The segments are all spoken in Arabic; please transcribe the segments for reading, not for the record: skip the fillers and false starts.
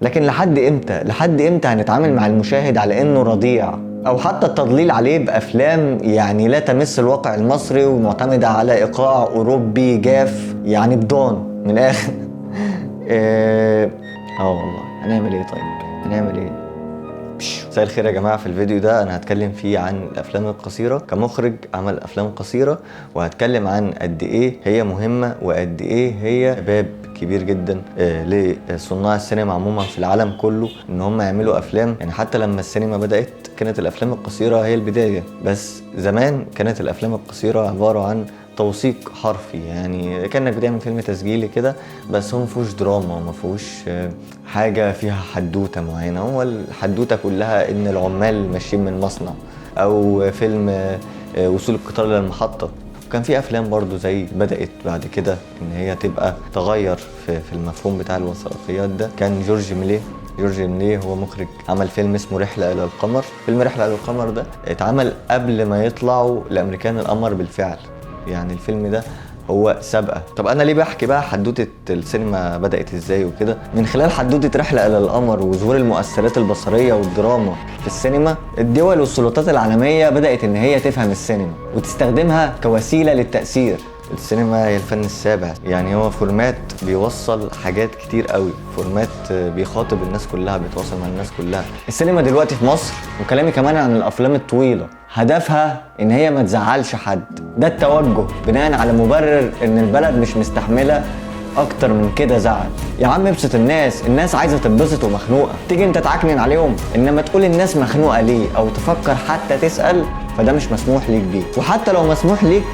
لكن لحد امتى هنتعامل مع المشاهد على انه رضيع، او حتى التضليل عليه بافلام يعني لا تمس الواقع المصري ومعتمده على ايقاع اوروبي جاف، يعني بضان من الاخر. والله هنعمل ايه؟ طيب هنعمل ايه؟ مساء الخير يا جماعه. في الفيديو ده انا هتكلم فيه عن الافلام القصيره كمخرج عمل افلام قصيره، وهتكلم عن قد ايه هي مهمه وقد ايه هي باب كبير جدا لصناع السينما عموما في العالم كله ان هم يعملوا افلام. يعني حتى لما السينما بدات كانت الافلام القصيره هي البدايه، بس زمان كانت الافلام القصيره عباره عن توثيق حرفي، يعني كانك بتعمل فيلم تسجيلي كده، بس هو مفيهوش دراما ومفيهوش حاجه فيها حدوته معينه. هو الحدوته كلها ان العمال ماشيين من مصنع، او فيلم وصول القطار للمحطه. وكان في افلام برضو زي بدات بعد كده ان هي تبقى تغير في المفهوم بتاع الوثائقيات ده. كان جورج ميليه هو مخرج عمل فيلم اسمه رحله الى القمر. فيلم رحله الى القمر ده اتعمل قبل ما يطلعوا الامريكان القمر بالفعل، يعني الفيلم ده هو سابقه. طب انا ليه بحكي بقى حدوته السينما بدات ازاي وكده؟ من خلال حدوته رحله الى القمر وظهور المؤثرات البصريه والدراما في السينما، الدول والسلطات العالميه بدات ان هي تفهم السينما وتستخدمها كوسيله للتاثير. السينما هي الفن السابع، يعني هو فورمات بيوصل حاجات كتير قوي، فورمات بيخاطب الناس كلها، بيتواصل مع الناس كلها. السينما دلوقتي في مصر، وكلامي كمان عن الافلام الطويله، هدفها ان هي ما تزعلش حد. ده التوجه بناء على مبرر ان البلد مش مستحمله اكتر من كده زعل. يا عم ابسط الناس عايزه تتبسط ومخنوقه، تيجي انت تعكنن عليهم؟ انما تقول الناس مخنوقه ليه او تفكر حتى تسال، فده مش مسموح ليك بيه. وحتى لو مسموح ليك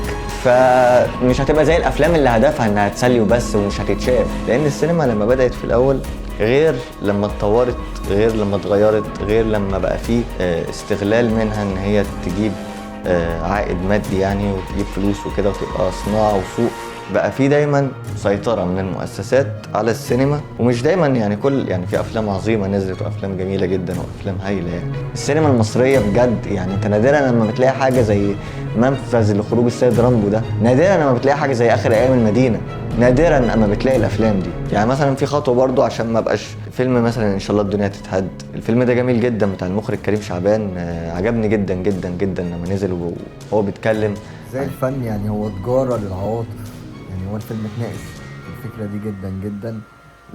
فمش هتبقى زي الافلام اللي هدفها انها تسلي وبس ومش هتتشاف. لان السينما لما بدات في الاول غير لما اتطورت، غير لما اتغيرت، غير لما بقى فيه استغلال منها ان هي تجيب عائد مادي يعني، وتجيب فلوس وكده وتبقى صناعه وسوق. بقى في دايما سيطره من المؤسسات على السينما، ومش دايما يعني يعني في افلام عظيمه نزلت وافلام جميله جدا وافلام هايله. يعني السينما المصريه بجد، يعني انت نادرا لما بتلاقي حاجه زي منفذ لخروج السيد رامبو ده، نادرا لما بتلاقي حاجه زي اخر ايام المدينه، نادرا اما بتلاقي الافلام دي. يعني مثلا في خطوه برضو عشان ما بقاش فيلم مثلا ان شاء الله الدنيا تتهد. الفيلم ده جميل جدا بتاع المخرج كريم شعبان، عجبني جدا جدا جدا لما نزل وهو بيتكلم زي الفن، يعني هو تجاره للعواطف. يعني هو الفيلم اتناقش الفكره دي جدا جدا،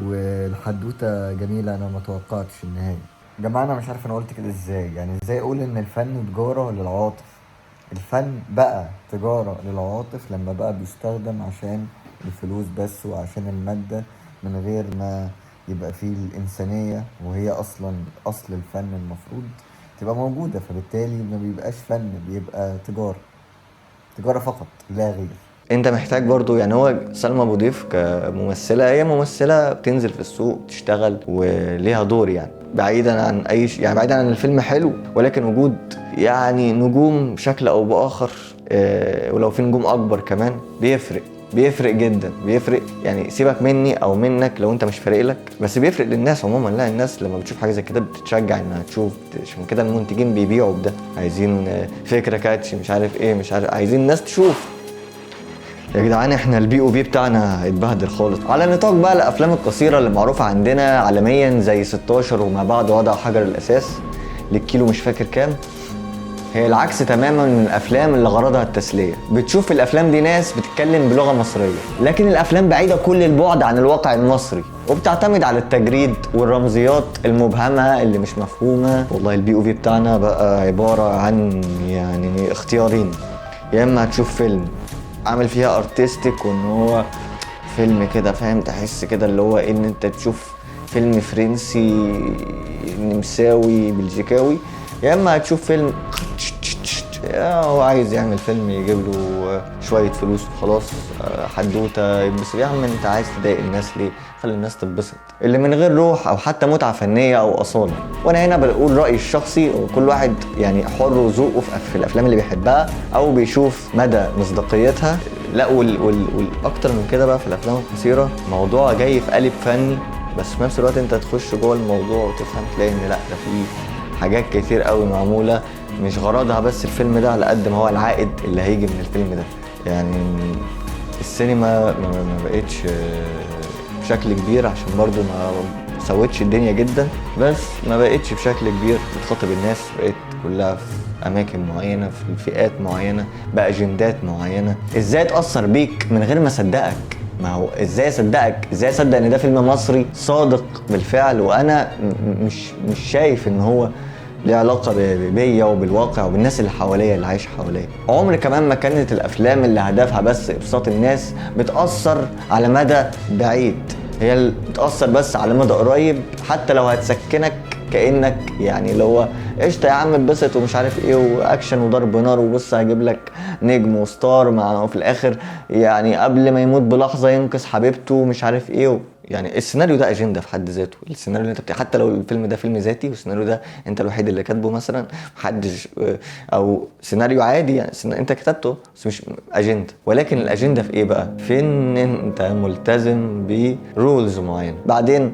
والحدوته جميله. انا ما توقعتش النهايه. يا جماعه انا مش عارف انا قلت كده ازاي، يعني ازاي اقول ان الفن تجاره للعواطف؟ الفن بقى تجاره للعواطف لما بقى بيستخدم عشان الفلوس بس وعشان الماده، من غير ما يبقى فيه الانسانيه، وهي اصلا اصل الفن المفروض تبقى موجوده. فبالتالي ما بيبقاش فن، بيبقى تجاره فقط لا غير. انت محتاج برضو، يعني هو سلمى ابو ضيف كممثله، هي ممثله بتنزل في السوق تشتغل وليها دور، يعني بعيدا عن اي شيء، يعني بعيدا عن الفيلم حلو، ولكن وجود يعني نجوم بشكل او باخر، ولو في نجوم اكبر كمان بيفرق جدا، بيفرق. يعني سيبك مني او منك لو انت مش فارق لك، بس بيفرق للناس عموما. لا، الناس لما بتشوف حاجه زي كده بتتشجع انها تشوف. عشان كده المنتجين بيبيعوا بده، عايزين فكره كاتشي، مش عارف ايه، مش عارف، عايزين الناس تشوف. يا جدعان احنا البي او في بتاعنا اتبهدل خالص. على نطاق بقى الافلام القصيره اللي معروفه عندنا عالميا زي 16 وما بعد وضع حجر الاساس للكيلو مش فاكر كام، هي العكس تماما من الافلام اللي غرضها التسليه. بتشوف في الافلام دي ناس بتتكلم بلغه مصريه، لكن الافلام بعيده كل البعد عن الواقع المصري، وبتعتمد على التجريد والرمزيات المبهمه اللي مش مفهومه. والله البي او في بتاعنا بقى عباره عن يعني اختيارين: يا اما هتشوف فيلم عامل فيها ارتستيك وان هو فيلم كده فاهم، تحس كده اللي هو ان انت تشوف فيلم فرنسي نمساوي بلجيكاوي، يا اما هتشوف فيلم هو عايز يعمل فيلم يجيب له شويه فلوس وخلاص، حدوته يتبسط. يا عم انت عايز تضايق الناس ليه؟ خلي الناس تتبسط، اللي من غير روح او حتى متعه فنيه او اصاله. وانا هنا بقول رايي الشخصي، وكل واحد يعني حر وذوقه في الافلام اللي بيحبها او بيشوف مدى مصداقيتها. لا والاكتر من كده بقى في الافلام القصيره، موضوع جاي في قالب فني، بس في نفس الوقت انت تخش جوه الموضوع وتفهم، تلاقي ان لا، ده في حاجات كتير قوي معموله مش غرضها بس الفيلم ده على قد ما هو العائد اللي هيجي من الفيلم ده. يعني السينما ما بقتش بشكل كبير، عشان برضو ما سوتش الدنيا جدا، بس ما بقتش بشكل كبير بتخاطب الناس، بقت كلها في اماكن معينه، في فئات معينه، باجندات معينه. ازاي اتاثر بيك من غير ما اصدقك؟ ما هو ازاي اصدقك؟ ازاي اصدق ان ده فيلم مصري صادق بالفعل وانا مش شايف ان هو ليه علاقه بيا وبالواقع وبالناس اللي حواليا اللي عايشه حواليا. عمر كمان ما كانت الافلام اللي هدفها بس ابساط الناس بتاثر على مدى بعيد، هي اللي بتاثر بس على مدى قريب، حتى لو هتسكنك كانك يعني اللي هو قشطه يا عم اتبسط ومش عارف ايه واكشن وضرب نار وبص هجيب لك نجم وستار مع وفي الاخر يعني قبل ما يموت بلحظه ينقذ حبيبته ومش عارف ايه. يعني السيناريو ده اجنده في حد ذاته، السيناريو اللي انت حتى لو الفيلم ده فيلم ذاتي والسيناريو ده انت الوحيد اللي كاتبه مثلا، محدش او سيناريو عادي يعني انت كتبته بس مش اجنده. ولكن الاجنده في ايه بقى؟ في ان انت ملتزم برولز معينه. بعدين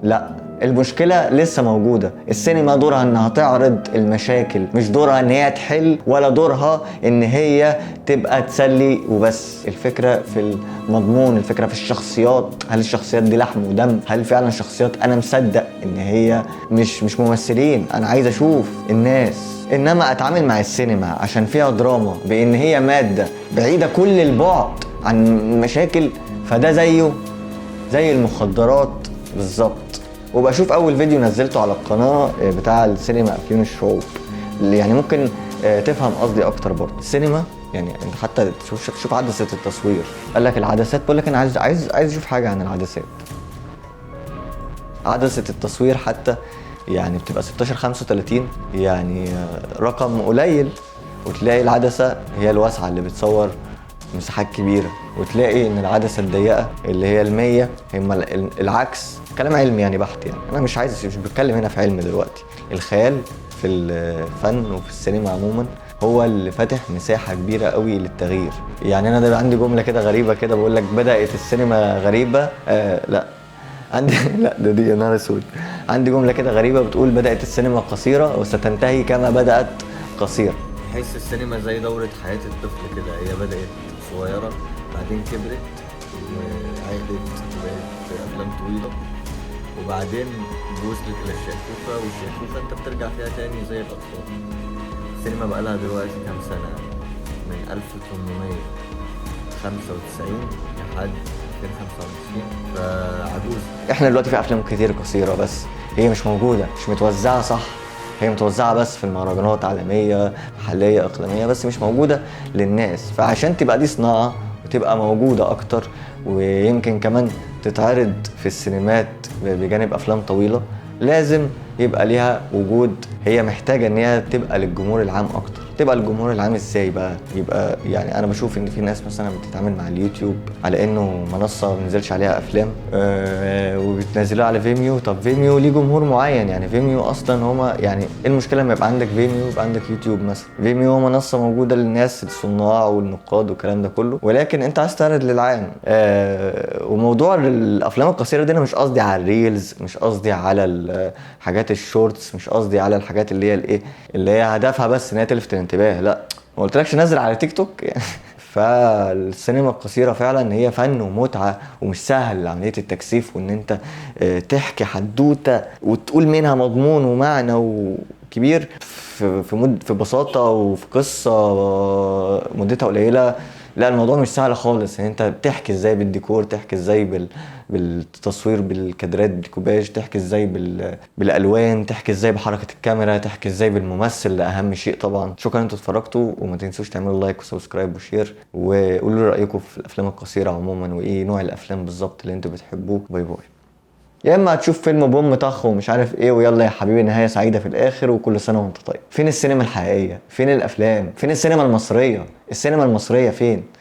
لا، المشكلة لسه موجودة. السينما دورها انها تعرض المشاكل، مش دورها ان هي تحل، ولا دورها ان هي تبقى تسلي وبس. الفكرة في المضمون، الفكرة في الشخصيات. هل الشخصيات دي لحم ودم؟ هل فعلا شخصيات انا مصدق ان هي مش ممثلين؟ انا عايز اشوف الناس. انما اتعامل مع السينما عشان فيها دراما بان هي مادة بعيدة كل البعد عن المشاكل، فده زي المخدرات بالظبط. وبشوف اول فيديو نزلته على القناه بتاع السينما افيون الشعوب، اللي يعني ممكن تفهم قصدي اكتر. برضه السينما يعني انت حتى تشوف عدسه التصوير. قال لك العدسات، بقول لك انا عايز اشوف حاجه عن العدسات. عدسه التصوير حتى يعني بتبقى 16-35، يعني رقم قليل، وتلاقي العدسه هي الواسعه اللي بتصور مساحات كبيره، وتلاقي ان العدسه الضيقه اللي هي ال100 هم العكس. كلام علمي يعني بحت، يعني انا مش بتكلم هنا في علم دلوقتي. الخيال في الفن وفي السينما عموما هو اللي فاتح مساحه كبيره قوي للتغيير. يعني انا ده عندي جمله كده غريبه كده بقول لك بدات السينما غريبه لا عندي لا دي نهار اسود. عندي جمله كده غريبه بتقول بدات السينما قصيره وستنتهي كما بدات قصيره. تحس السينما زي دوره حياه الطفل كده، هي بدات صغيره بعدين كبرت وعقدت وبقت افلام طويله، وبعدين وصلت للشيخوخه، والشيخوخه انت بترجع فيها تاني زي الاطفال. السينما بقى لها دلوقتي كام سنه؟ من 1895 لحد 2025، فعجوز. احنا دلوقتي في افلام كتير قصيره بس هي مش موجوده، مش متوزعه صح. هي متوزعه بس في المهرجانات عالميه محليه اقليميه، بس مش موجوده للناس. فعشان تبقى دي صناعه وتبقى موجوده اكتر، ويمكن كمان تتعرض في السينمات بجانب افلام طويله، لازم يبقى ليها وجود. هي محتاجه ان هي تبقى للجمهور العام اكتر. تبقى للجمهور العام ازاي بقى؟ يبقى يعني انا بشوف ان في ناس مثلا بتتعامل مع اليوتيوب على انه منصه ما بينزلش عليها افلام وبتنزلها على فيميو. طب فيميو ليه جمهور معين، يعني فيميو اصلا هما يعني ايه المشكله لما يبقى عندك فيميو ويبقى عندك يوتيوب مثلا؟ فيميو هو منصه موجوده للناس الصناع والنقاد والكلام ده كله، ولكن انت عايز تعرض للعام. وموضوع الافلام القصيره دي انا مش قصدي على الريلز، مش قصدي على الحاجات الشورتس، مش قصدي على الحاجات اللي هي الايه اللي هي هدفها بس ان هي تلفت الانتباه. لا، ما قلتلكش نزل على تيك توك يعني. فالسينما القصيره فعلا هي فن ومتعه، ومش سهل عمليه التكثيف وان انت تحكي حدوته وتقول منها مضمون ومعنى وكبير في بساطه وفي قصه مدتها قليله. لا، الموضوع مش سهل خالص. يعني انت بتحكي ازاي بالديكور، تحكي ازاي بالتصوير، بالكادرات، بالديكوباج، تحكي ازاي بالالوان، تحكي ازاي بحركه الكاميرا، تحكي ازاي بالممثل، ده اهم شيء طبعا. شكرا انتوا اتفرجتوا، وما تنسوش تعملوا لايك وسبسكرايب وشير، وقولوا لي رايكم في الافلام القصيره عموما، وايه نوع الافلام بالظبط اللي انتوا بتحبوه. باي باي. يا اما هتشوف فيلم بوم طخ ومش عارف ايه ويلا يا حبيبي نهايه سعيده في الاخر وكل سنه وانت طيب. فين السينما الحقيقيه؟ فين الافلام؟ فين السينما المصريه؟ السينما المصريه فين؟